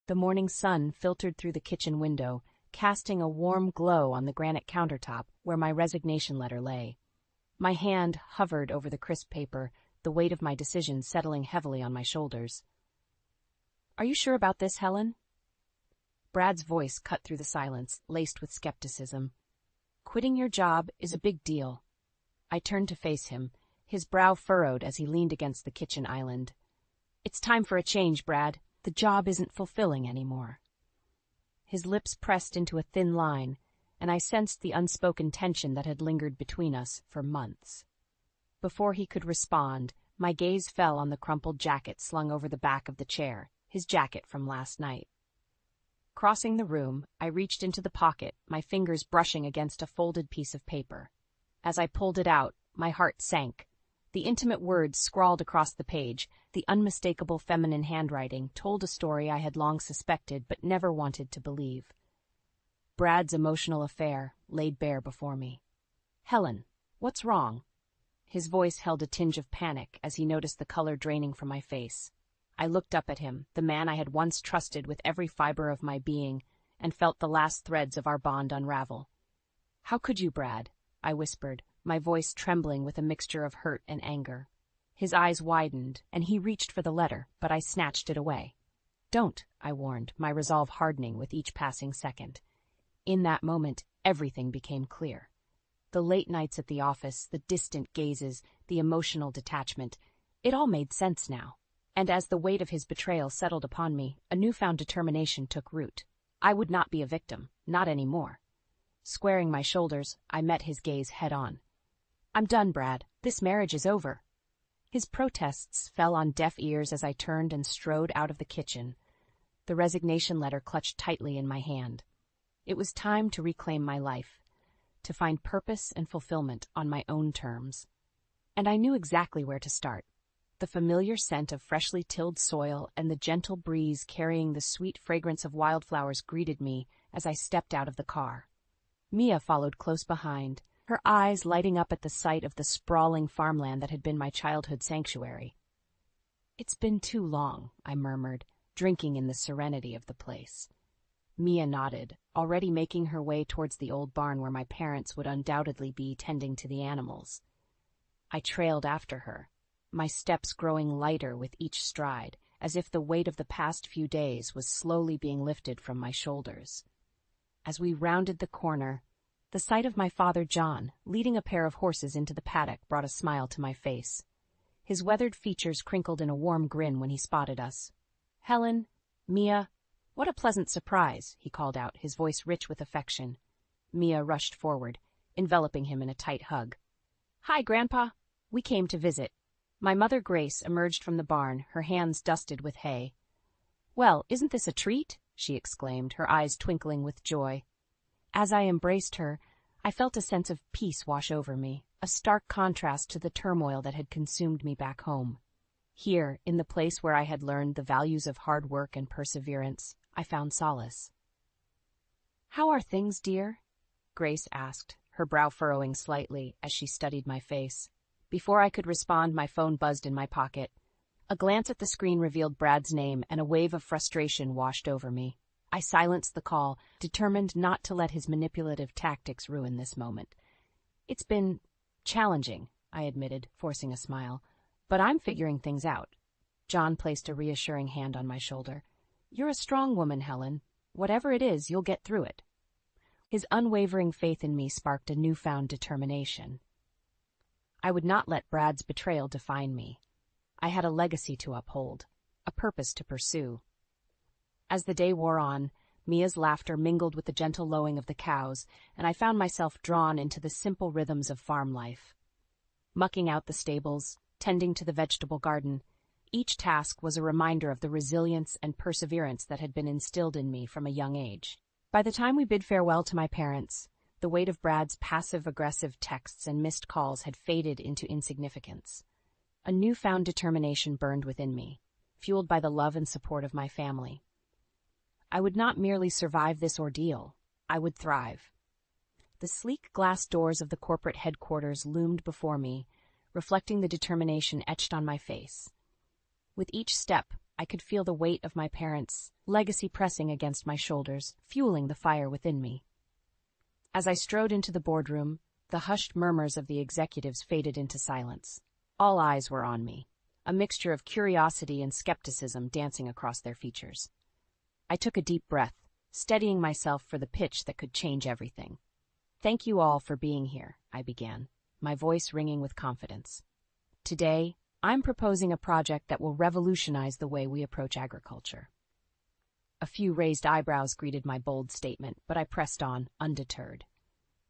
The morning sun filtered through the kitchen window, casting a warm glow on the granite countertop where my resignation letter lay. My hand hovered over the crisp paper, the weight of my decision settling heavily on my shoulders. "Are you sure about this, Helen?" Brad's voice cut through the silence, laced with skepticism. "Quitting your job is a big deal." I turned to face him, his brow furrowed as he leaned against the kitchen island. "It's time for a change, Brad. The job isn't fulfilling anymore." His lips pressed into a thin line, and I sensed the unspoken tension that had lingered between us for months. Before he could respond, my gaze fell on the crumpled jacket slung over the back of the chair, his jacket from last night. Crossing the room, I reached into the pocket, my fingers brushing against a folded piece of paper. As I pulled it out, my heart sank. The intimate words scrawled across the page, the unmistakable feminine handwriting, told a story I had long suspected but never wanted to believe. Brad's emotional affair laid bare before me. "Helen, what's wrong?" His voice held a tinge of panic as he noticed the color draining from my face. I looked up at him, the man I had once trusted with every fiber of my being, and felt the last threads of our bond unravel. "How could you, Brad?" I whispered, my voice trembling with a mixture of hurt and anger. His eyes widened, and he reached for the letter, but I snatched it away. "Don't," I warned, my resolve hardening with each passing second. In that moment, everything became clear. The late nights at the office, the distant gazes, the emotional detachment, it all made sense now. And as the weight of his betrayal settled upon me, a newfound determination took root. I would not be a victim, not anymore. Squaring my shoulders, I met his gaze head-on. "I'm done, Brad. This marriage is over." His protests fell on deaf ears as I turned and strode out of the kitchen, the resignation letter clutched tightly in my hand. It was time to reclaim my life, to find purpose and fulfillment on my own terms. And I knew exactly where to start. The familiar scent of freshly tilled soil and the gentle breeze carrying the sweet fragrance of wildflowers greeted me as I stepped out of the car. Mia followed close behind, her eyes lighting up at the sight of the sprawling farmland that had been my childhood sanctuary. "It's been too long," I murmured, drinking in the serenity of the place. Mia nodded, already making her way towards the old barn where my parents would undoubtedly be tending to the animals. I trailed after her, my steps growing lighter with each stride, as if the weight of the past few days was slowly being lifted from my shoulders. As we rounded the corner, the sight of my father John, leading a pair of horses into the paddock, brought a smile to my face. His weathered features crinkled in a warm grin when he spotted us. "Helen, Mia, what a pleasant surprise," he called out, his voice rich with affection. Mia rushed forward, enveloping him in a tight hug. "Hi, Grandpa. We came to visit." My mother Grace emerged from the barn, her hands dusted with hay. "Well, isn't this a treat?" she exclaimed, her eyes twinkling with joy. As I embraced her, I felt a sense of peace wash over me, a stark contrast to the turmoil that had consumed me back home. Here, in the place where I had learned the values of hard work and perseverance, I found solace. "How are things, dear?" Grace asked, her brow furrowing slightly as she studied my face. Before I could respond, my phone buzzed in my pocket. A glance at the screen revealed Brad's name, and a wave of frustration washed over me. I silenced the call, determined not to let his manipulative tactics ruin this moment. "It's been challenging," I admitted, forcing a smile, "but I'm figuring things out." John placed a reassuring hand on my shoulder. "You're a strong woman, Helen. Whatever it is, you'll get through it." His unwavering faith in me sparked a newfound determination. I would not let Brad's betrayal define me. I had a legacy to uphold, a purpose to pursue. As the day wore on, Mia's laughter mingled with the gentle lowing of the cows, and I found myself drawn into the simple rhythms of farm life. Mucking out the stables, tending to the vegetable garden, each task was a reminder of the resilience and perseverance that had been instilled in me from a young age. By the time we bid farewell to my parents, the weight of Brad's passive-aggressive texts and missed calls had faded into insignificance. A newfound determination burned within me, fueled by the love and support of my family. I would not merely survive this ordeal, I would thrive. The sleek glass doors of the corporate headquarters loomed before me, reflecting the determination etched on my face. With each step, I could feel the weight of my parents' legacy pressing against my shoulders, fueling the fire within me. As I strode into the boardroom, the hushed murmurs of the executives faded into silence. All eyes were on me, a mixture of curiosity and skepticism dancing across their features. I took a deep breath, steadying myself for the pitch that could change everything. "Thank you all for being here," I began, my voice ringing with confidence. "Today, I'm proposing a project that will revolutionize the way we approach agriculture." A few raised eyebrows greeted my bold statement, but I pressed on, undeterred.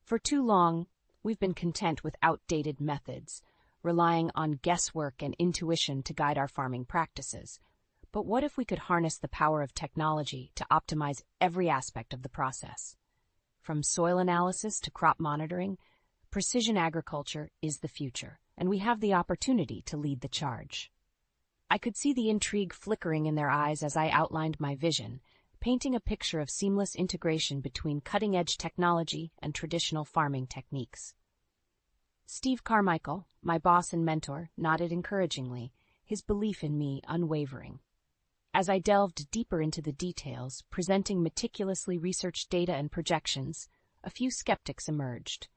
For too long, we've been content with outdated methods, relying on guesswork and intuition to guide our farming practices. But what if we could harness the power of technology to optimize every aspect of the process? From soil analysis to crop monitoring, precision agriculture is the future, and we have the opportunity to lead the charge. I could see the intrigue flickering in their eyes as I outlined my vision, painting a picture of seamless integration between cutting-edge technology and traditional farming techniques. Steve Carmichael, my boss and mentor, nodded encouragingly, his belief in me unwavering. As I delved deeper into the details, presenting meticulously researched data and projections, a few skeptics emerged,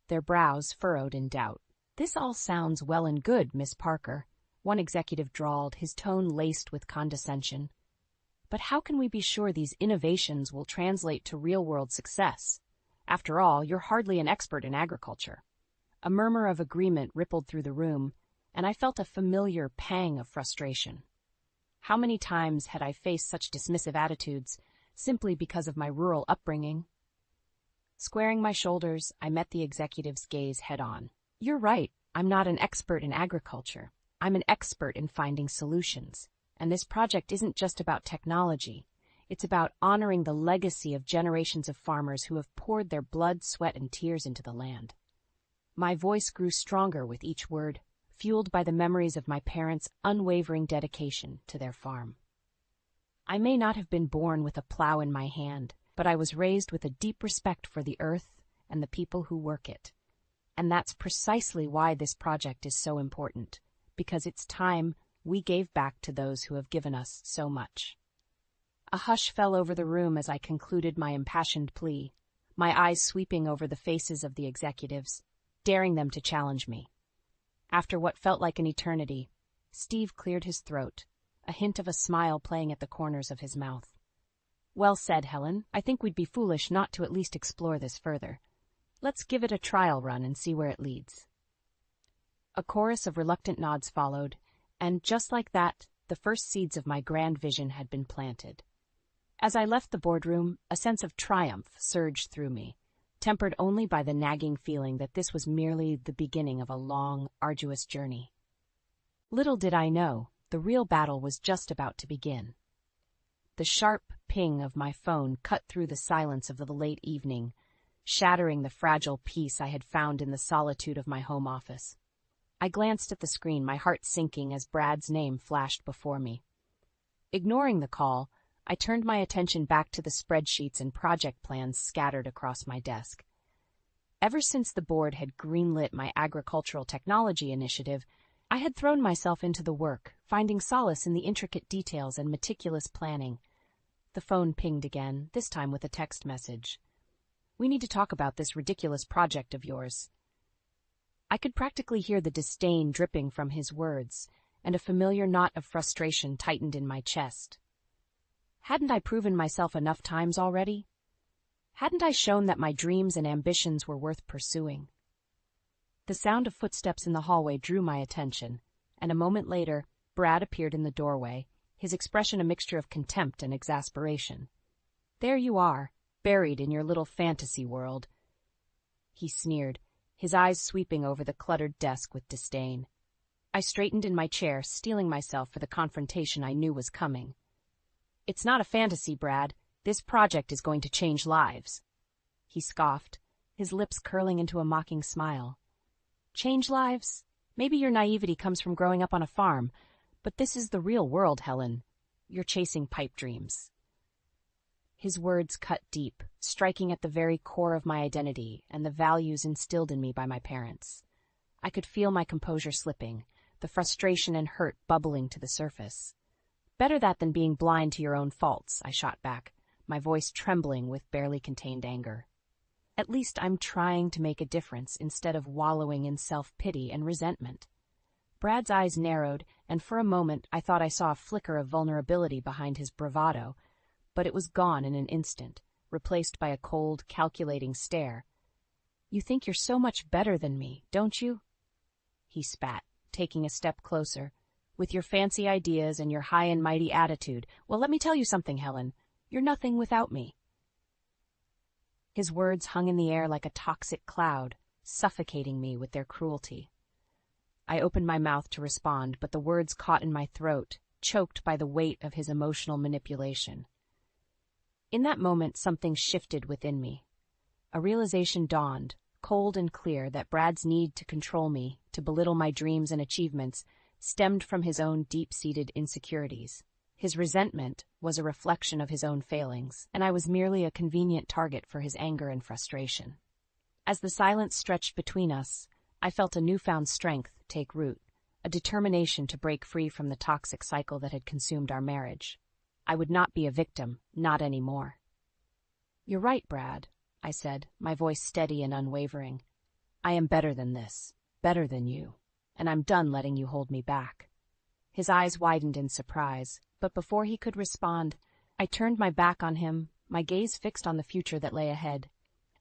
their brows furrowed in doubt. "This all sounds well and good, Miss Parker," one executive drawled, his tone laced with condescension. "But how can we be sure these innovations will translate to real-world success? After all, you're hardly an expert in agriculture." A murmur of agreement rippled through the room, and I felt a familiar pang of frustration. How many times had I faced such dismissive attitudes simply because of my rural upbringing? Squaring my shoulders, I met the executive's gaze head-on. "You're right, I'm not an expert in agriculture. I'm an expert in finding solutions. And this project isn't just about technology. It's about honoring the legacy of generations of farmers who have poured their blood, sweat, and tears into the land." My voice grew stronger with each word, fueled by the memories of my parents' unwavering dedication to their farm. I may not have been born with a plow in my hand, but I was raised with a deep respect for the earth and the people who work it. And that's precisely why this project is so important, because it's time we gave back to those who have given us so much. A hush fell over the room as I concluded my impassioned plea, my eyes sweeping over the faces of the executives, daring them to challenge me. After what felt like an eternity, Steve cleared his throat, a hint of a smile playing at the corners of his mouth. "Well said, Helen. I think we'd be foolish not to at least explore this further. Let's give it a trial run and see where it leads." A chorus of reluctant nods followed, and just like that, the first seeds of my grand vision had been planted. As I left the boardroom, a sense of triumph surged through me, tempered only by the nagging feeling that this was merely the beginning of a long, arduous journey. Little did I know, the real battle was just about to begin. The sharp ping of my phone cut through the silence of the late evening, shattering the fragile peace I had found in the solitude of my home office. I glanced at the screen, my heart sinking as Brad's name flashed before me. Ignoring the call, I turned my attention back to the spreadsheets and project plans scattered across my desk. Ever since the board had greenlit my agricultural technology initiative, I had thrown myself into the work, finding solace in the intricate details and meticulous planning. The phone pinged again, this time with a text message. "We need to talk about this ridiculous project of yours." I could practically hear the disdain dripping from his words, and a familiar knot of frustration tightened in my chest. Hadn't I proven myself enough times already? Hadn't I shown that my dreams and ambitions were worth pursuing? The sound of footsteps in the hallway drew my attention, and a moment later, Brad appeared in the doorway, his expression a mixture of contempt and exasperation. "There you are, buried in your little fantasy world," he sneered, his eyes sweeping over the cluttered desk with disdain. I straightened in my chair, steeling myself for the confrontation I knew was coming. "It's not a fantasy, Brad. This project is going to change lives," he scoffed, his lips curling into a mocking smile. "Change lives? Maybe your naivety comes from growing up on a farm, but this is the real world, Helen. You're chasing pipe dreams." His words cut deep, striking at the very core of my identity and the values instilled in me by my parents. I could feel my composure slipping, the frustration and hurt bubbling to the surface. Better that than being blind to your own faults, I shot back, my voice trembling with barely contained anger. At least I'm trying to make a difference instead of wallowing in self-pity and resentment. Brad's eyes narrowed, and for a moment I thought I saw a flicker of vulnerability behind his bravado, but it was gone in an instant, replaced by a cold, calculating stare. You think you're so much better than me, don't you? He spat, taking a step closer. With your fancy ideas and your high and mighty attitude, well, let me tell you something, Helen. You're nothing without me. His words hung in the air like a toxic cloud, suffocating me with their cruelty. I opened my mouth to respond, but the words caught in my throat, choked by the weight of his emotional manipulation. In that moment, something shifted within me. A realization dawned, cold and clear, that Brad's need to control me, to belittle my dreams and achievements, stemmed from his own deep-seated insecurities. His resentment was a reflection of his own failings, and I was merely a convenient target for his anger and frustration. As the silence stretched between us, I felt a newfound strength take root, a determination to break free from the toxic cycle that had consumed our marriage. I would not be a victim, not anymore. You're right, Brad, I said, my voice steady and unwavering. I am better than this, better than you, and I'm done letting you hold me back. His eyes widened in surprise, but before he could respond, I turned my back on him, my gaze fixed on the future that lay ahead,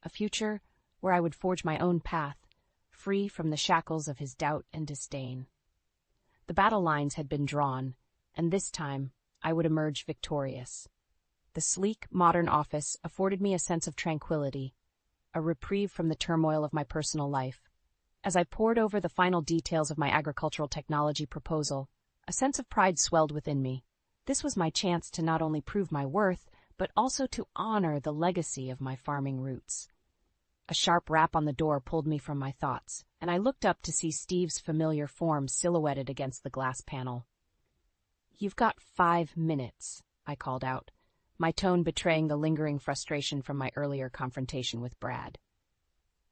a future where I would forge my own path, free from the shackles of his doubt and disdain. The battle lines had been drawn, and this time I would emerge victorious. The sleek, modern office afforded me a sense of tranquility, a reprieve from the turmoil of my personal life. As I pored over the final details of my agricultural technology proposal, a sense of pride swelled within me. This was my chance to not only prove my worth, but also to honor the legacy of my farming roots. A sharp rap on the door pulled me from my thoughts, and I looked up to see Steve's familiar form silhouetted against the glass panel. "You've got 5 minutes," I called out, my tone betraying the lingering frustration from my earlier confrontation with Brad.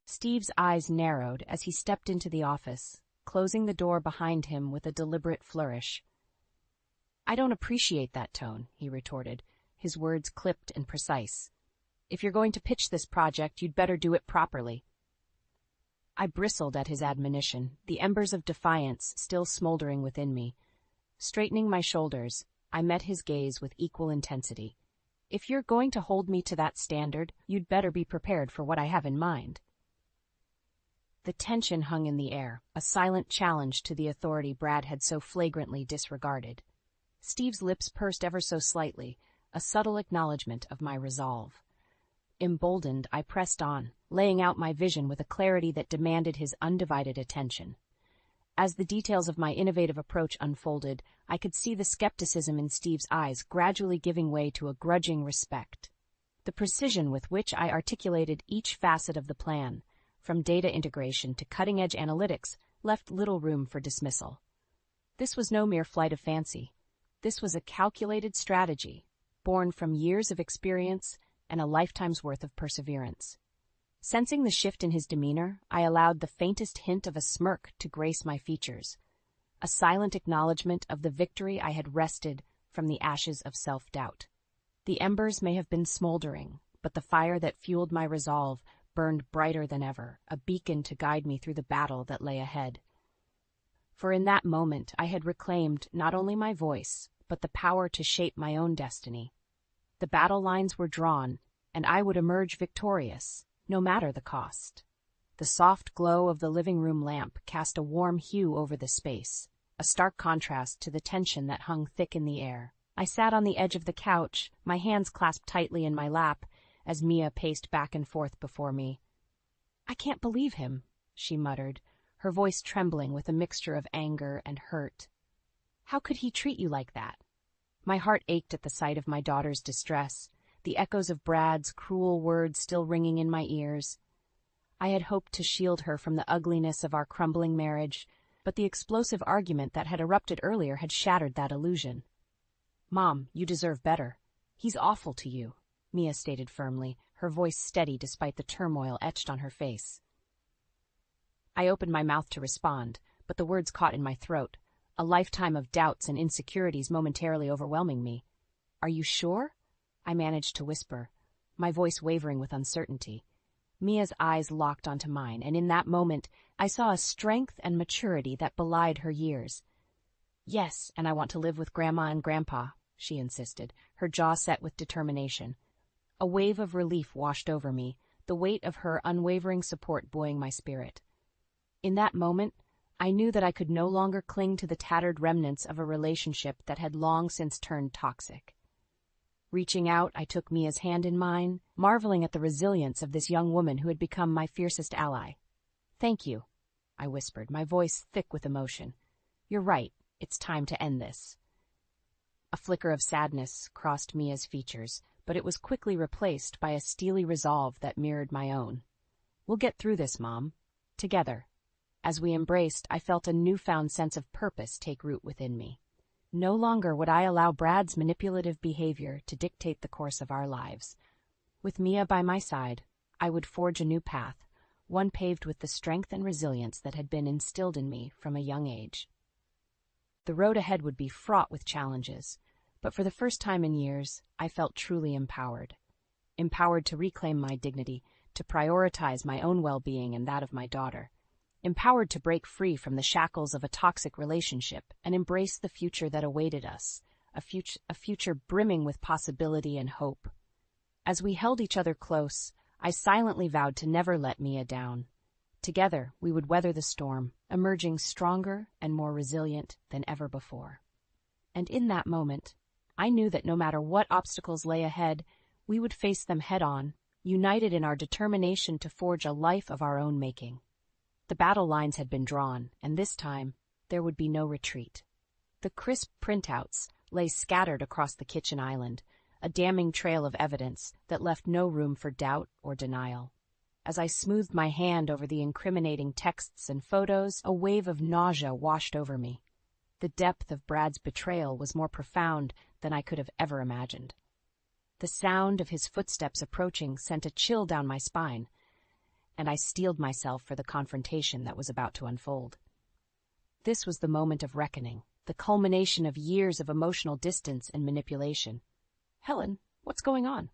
Steve's eyes narrowed as he stepped into the office, closing the door behind him with a deliberate flourish. "I don't appreciate that tone," he retorted, his words clipped and precise. "If you're going to pitch this project, you'd better do it properly." I bristled at his admonition, the embers of defiance still smoldering within me. Straightening my shoulders, I met his gaze with equal intensity. "If you're going to hold me to that standard, you'd better be prepared for what I have in mind." The tension hung in the air, a silent challenge to the authority Brad had so flagrantly disregarded. Steve's lips pursed ever so slightly, a subtle acknowledgement of my resolve. Emboldened, I pressed on, laying out my vision with a clarity that demanded his undivided attention. As the details of my innovative approach unfolded, I could see the skepticism in Steve's eyes gradually giving way to a grudging respect. The precision with which I articulated each facet of the plan, from data integration to cutting-edge analytics, left little room for dismissal. This was no mere flight of fancy. This was a calculated strategy, born from years of experience and a lifetime's worth of perseverance. Sensing the shift in his demeanor, I allowed the faintest hint of a smirk to grace my features, a silent acknowledgement of the victory I had wrested from the ashes of self-doubt. The embers may have been smoldering, but the fire that fueled my resolve burned brighter than ever, a beacon to guide me through the battle that lay ahead. For in that moment I had reclaimed not only my voice, but the power to shape my own destiny. The battle lines were drawn, and I would emerge victorious, no matter the cost. The soft glow of the living room lamp cast a warm hue over the space, a stark contrast to the tension that hung thick in the air. I sat on the edge of the couch, my hands clasped tightly in my lap, as Mia paced back and forth before me. "I can't believe him," she muttered, her voice trembling with a mixture of anger and hurt. "How could he treat you like that?" My heart ached at the sight of my daughter's distress, the echoes of Brad's cruel words still ringing in my ears. I had hoped to shield her from the ugliness of our crumbling marriage, but the explosive argument that had erupted earlier had shattered that illusion. "Mom, you deserve better. He's awful to you," Mia stated firmly, her voice steady despite the turmoil etched on her face. I opened my mouth to respond, but the words caught in my throat, a lifetime of doubts and insecurities momentarily overwhelming me. "Are you sure?" I managed to whisper, my voice wavering with uncertainty. Mia's eyes locked onto mine, and in that moment, I saw a strength and maturity that belied her years. "Yes, and I want to live with Grandma and Grandpa," she insisted, her jaw set with determination. A wave of relief washed over me, the weight of her unwavering support buoying my spirit. In that moment, I knew that I could no longer cling to the tattered remnants of a relationship that had long since turned toxic. Reaching out, I took Mia's hand in mine, marveling at the resilience of this young woman who had become my fiercest ally. "Thank you," I whispered, my voice thick with emotion. "You're right, it's time to end this." A flicker of sadness crossed Mia's features, but it was quickly replaced by a steely resolve that mirrored my own. "We'll get through this, Mom. Together." As we embraced, I felt a newfound sense of purpose take root within me. No longer would I allow Brad's manipulative behavior to dictate the course of our lives. With Mia by my side, I would forge a new path, one paved with the strength and resilience that had been instilled in me from a young age. The road ahead would be fraught with challenges, but for the first time in years, I felt truly empowered. Empowered to reclaim my dignity, to prioritize my own well-being and that of my daughter. Empowered to break free from the shackles of a toxic relationship and embrace the future that awaited us, a future brimming with possibility and hope. As we held each other close, I silently vowed to never let Mia down. Together, we would weather the storm, emerging stronger and more resilient than ever before. And in that moment, I knew that no matter what obstacles lay ahead, we would face them head-on, united in our determination to forge a life of our own making. The battle lines had been drawn, and this time, there would be no retreat. The crisp printouts lay scattered across the kitchen island, a damning trail of evidence that left no room for doubt or denial. As I smoothed my hand over the incriminating texts and photos, a wave of nausea washed over me. The depth of Brad's betrayal was more profound than I could have ever imagined. The sound of his footsteps approaching sent a chill down my spine, and I steeled myself for the confrontation that was about to unfold. This was the moment of reckoning, the culmination of years of emotional distance and manipulation. "Helen, what's going on?"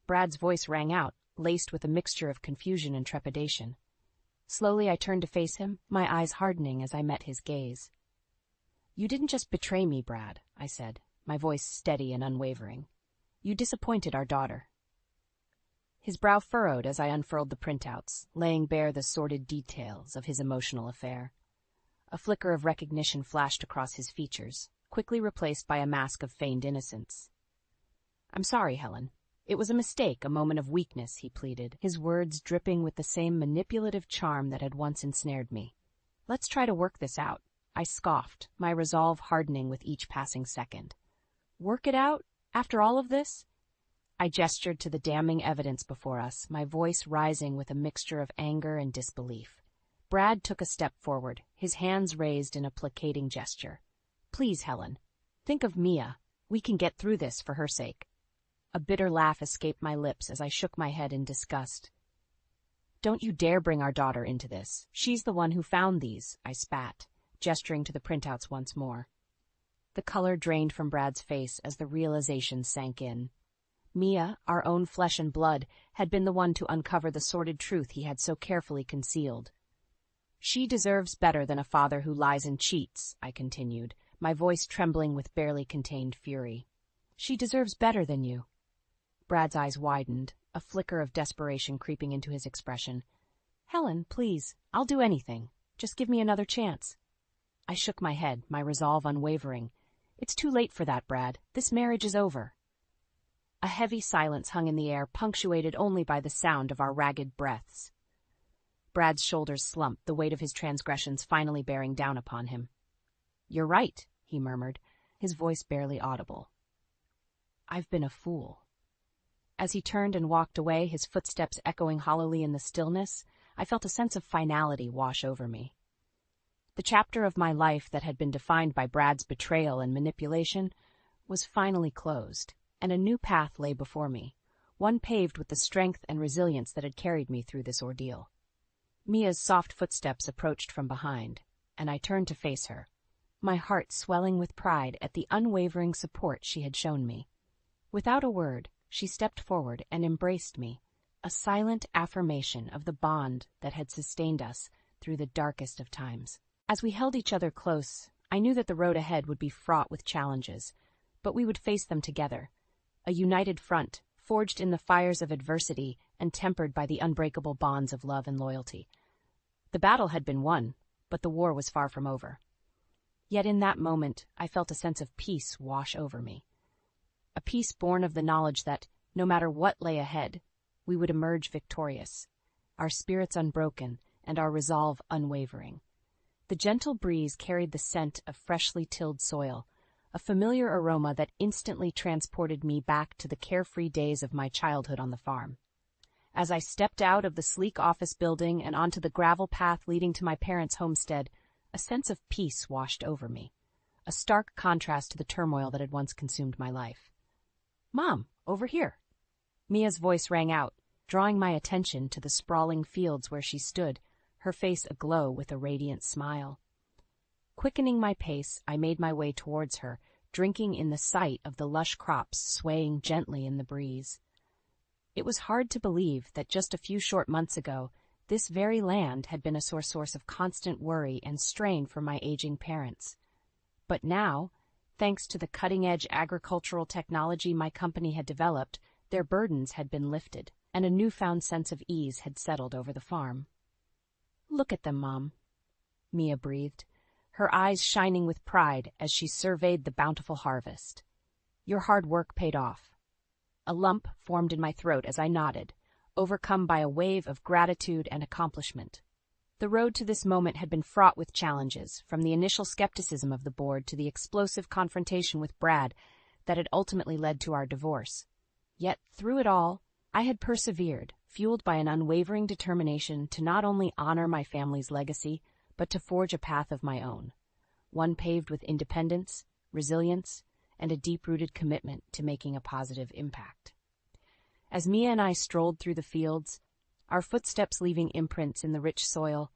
Brad's voice rang out, laced with a mixture of confusion and trepidation. Slowly I turned to face him, my eyes hardening as I met his gaze. "You didn't just betray me, Brad," I said, my voice steady and unwavering. "You disappointed our daughter." His brow furrowed as I unfurled the printouts, laying bare the sordid details of his emotional affair. A flicker of recognition flashed across his features, quickly replaced by a mask of feigned innocence. "I'm sorry, Helen. It was a mistake, a moment of weakness," he pleaded, his words dripping with the same manipulative charm that had once ensnared me. "Let's try to work this out," I scoffed, my resolve hardening with each passing second. "Work it out? After all of this?" I gestured to the damning evidence before us, my voice rising with a mixture of anger and disbelief. Brad took a step forward, his hands raised in a placating gesture. "Please, Helen, think of Mia. We can get through this for her sake." A bitter laugh escaped my lips as I shook my head in disgust. "Don't you dare bring our daughter into this. She's the one who found these," I spat, gesturing to the printouts once more. The color drained from Brad's face as the realization sank in. Mia, our own flesh and blood, had been the one to uncover the sordid truth he had so carefully concealed. "She deserves better than a father who lies and cheats," I continued, my voice trembling with barely contained fury. "She deserves better than you." Brad's eyes widened, a flicker of desperation creeping into his expression. "Helen, please, I'll do anything. Just give me another chance." I shook my head, my resolve unwavering. "It's too late for that, Brad. This marriage is over." A heavy silence hung in the air, punctuated only by the sound of our ragged breaths. Brad's shoulders slumped, the weight of his transgressions finally bearing down upon him. "You're right," he murmured, his voice barely audible. "I've been a fool." As he turned and walked away, his footsteps echoing hollowly in the stillness, I felt a sense of finality wash over me. The chapter of my life that had been defined by Brad's betrayal and manipulation was finally closed, and a new path lay before me, one paved with the strength and resilience that had carried me through this ordeal. Mia's soft footsteps approached from behind, and I turned to face her, my heart swelling with pride at the unwavering support she had shown me. Without a word, she stepped forward and embraced me, a silent affirmation of the bond that had sustained us through the darkest of times. As we held each other close, I knew that the road ahead would be fraught with challenges, but we would face them together, a united front, forged in the fires of adversity and tempered by the unbreakable bonds of love and loyalty. The battle had been won, but the war was far from over. Yet in that moment, I felt a sense of peace wash over me. A peace born of the knowledge that, no matter what lay ahead, we would emerge victorious, our spirits unbroken and our resolve unwavering. The gentle breeze carried the scent of freshly tilled soil, a familiar aroma that instantly transported me back to the carefree days of my childhood on the farm. As I stepped out of the sleek office building and onto the gravel path leading to my parents' homestead, a sense of peace washed over me, a stark contrast to the turmoil that had once consumed my life. "Mom, over here!" Mia's voice rang out, drawing my attention to the sprawling fields where she stood, her face aglow with a radiant smile. Quickening my pace, I made my way towards her, drinking in the sight of the lush crops swaying gently in the breeze. It was hard to believe that just a few short months ago, this very land had been a source of constant worry and strain for my aging parents. But now, thanks to the cutting-edge agricultural technology my company had developed, their burdens had been lifted, and a newfound sense of ease had settled over the farm. "Look at them, Mom," Mia breathed, her eyes shining with pride as she surveyed the bountiful harvest. "Your hard work paid off." A lump formed in my throat as I nodded, overcome by a wave of gratitude and accomplishment. The road to this moment had been fraught with challenges, from the initial skepticism of the board to the explosive confrontation with Brad that had ultimately led to our divorce. Yet, through it all, I had persevered, fueled by an unwavering determination to not only honor my family's legacy, but to forge a path of my own, one paved with independence, resilience, and a deep-rooted commitment to making a positive impact. As Mia and I strolled through the fields, our footsteps leaving imprints in the rich soil,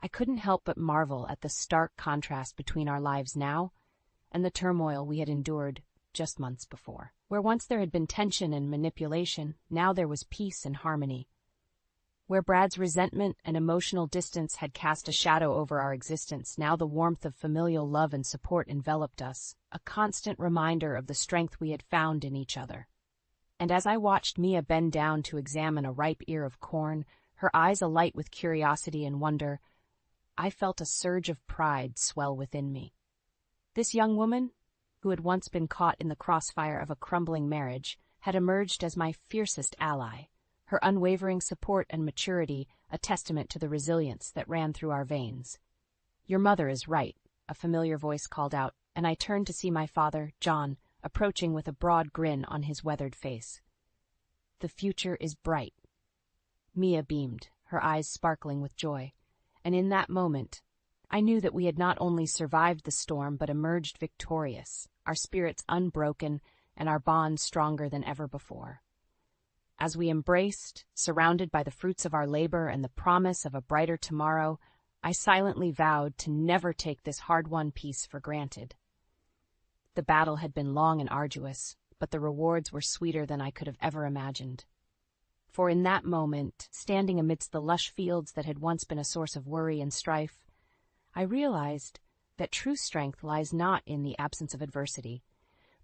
I couldn't help but marvel at the stark contrast between our lives now and the turmoil we had endured just months before. Where once there had been tension and manipulation, now there was peace and harmony. Where Brad's resentment and emotional distance had cast a shadow over our existence, now the warmth of familial love and support enveloped us, a constant reminder of the strength we had found in each other. And as I watched Mia bend down to examine a ripe ear of corn, her eyes alight with curiosity and wonder, I felt a surge of pride swell within me. This young woman, who had once been caught in the crossfire of a crumbling marriage, had emerged as my fiercest ally, her unwavering support and maturity a testament to the resilience that ran through our veins. "Your mother is right," a familiar voice called out, and I turned to see my father, John, approaching with a broad grin on his weathered face. "The future is bright." Mia beamed, her eyes sparkling with joy, and in that moment, I knew that we had not only survived the storm but emerged victorious, our spirits unbroken and our bond stronger than ever before. As we embraced, surrounded by the fruits of our labor and the promise of a brighter tomorrow, I silently vowed to never take this hard-won peace for granted. The battle had been long and arduous, but the rewards were sweeter than I could have ever imagined. For in that moment, standing amidst the lush fields that had once been a source of worry and strife, I realized that true strength lies not in the absence of adversity,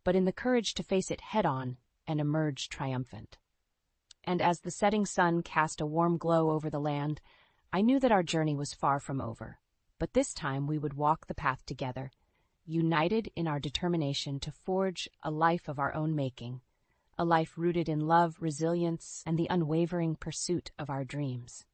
but in the courage to face it head-on and emerge triumphant. And as the setting sun cast a warm glow over the land, I knew that our journey was far from over, but this time we would walk the path together, united in our determination to forge a life of our own making, a life rooted in love, resilience, and the unwavering pursuit of our dreams.